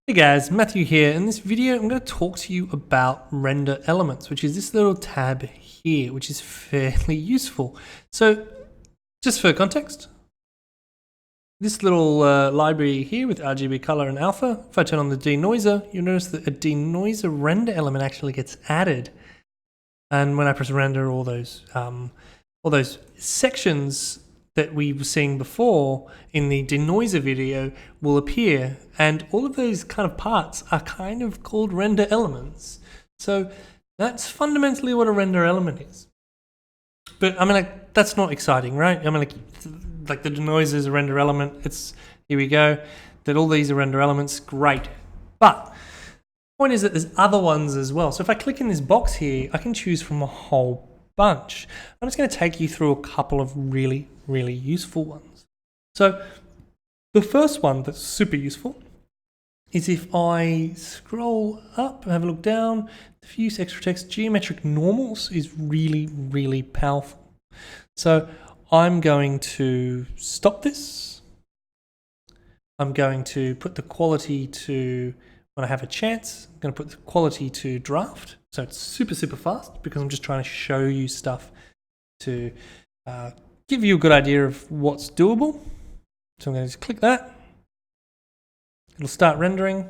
Hey guys, Matthew here. In this video, I'm going to talk to you about render elements, which is this little tab here, which is fairly useful. So, just for context, this little library here with RGB color and alpha, if I turn on the denoiser, you'll notice that a denoiser render element actually gets added. And when I press render, all those sections that we were seeing before in the denoiser video will appear, and all of those kind of parts are kind of called render elements. So that's fundamentally what a render element is. But I mean, that's not exciting, right? I mean, like the denoiser is a render element. Here we go. That all these are render elements, great. But the point is that there's other ones as well. So if I click in this box here, I can choose from a whole bunch. I'm just going to take you through a couple of really useful ones. So the first one that's super useful is if I scroll up and have a look down, diffuse extra text, geometric normals is really powerful. So I'm going to stop this. I'm going to put the quality to, when I have a chance, I'm going to put the quality to draft. So it's super fast because I'm just trying to show you stuff to give you a good idea of what's doable. So I'm going to just click that. It'll start rendering.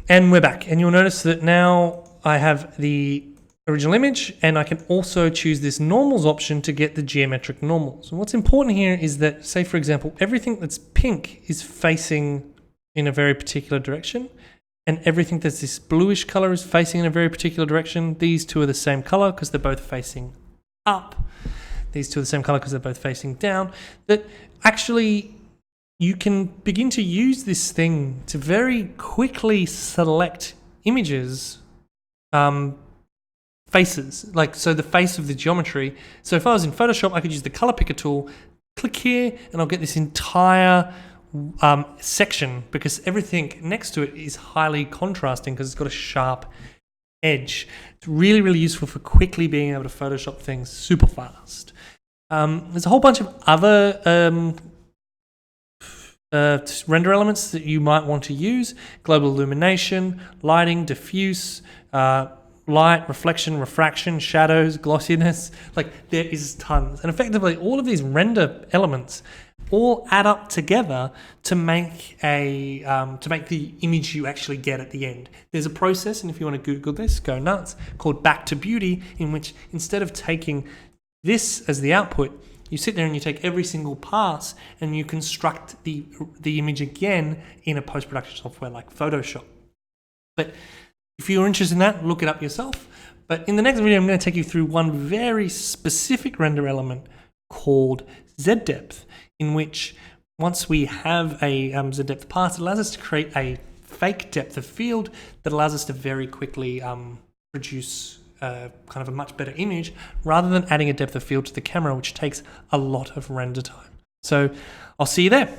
And we're back. And you'll notice that now I have the original image, and I can also choose this normals option to get the geometric normals. And what's important here is that, say for example, everything that's pink is facing in a very particular direction, and everything that's this bluish color is facing in a very particular direction. These two are the same color because they're both facing up. These two are the same color because they're both facing down. That actually you can begin to use this thing to very quickly select images, faces, so the face of the geometry. So if I was in Photoshop, I could use the color picker tool, click here, and I'll get this entire section, because everything next to it is highly contrasting because it's got a sharp edge. It's really useful for quickly being able to Photoshop things super fast. There's a whole bunch of other render elements that you might want to use: global illumination, lighting, diffuse, light, reflection, refraction, shadows, glossiness. There is tons, and effectively all of these render elements all add up together to make the image you actually get at the end. There's a process, and if you want to Google this, go nuts, called Back to Beauty, in which instead of taking this as the output, you sit there and you take every single pass and you construct the image again in a post-production software like Photoshop. But if you're interested in that, look it up yourself. But in the next video, I'm going to take you through one very specific render element called Z-depth, in which once we have a Z-depth pass, it allows us to create a fake depth of field that allows us to very quickly produce kind of a much better image, rather than adding a depth of field to the camera, which takes a lot of render time. So I'll see you there.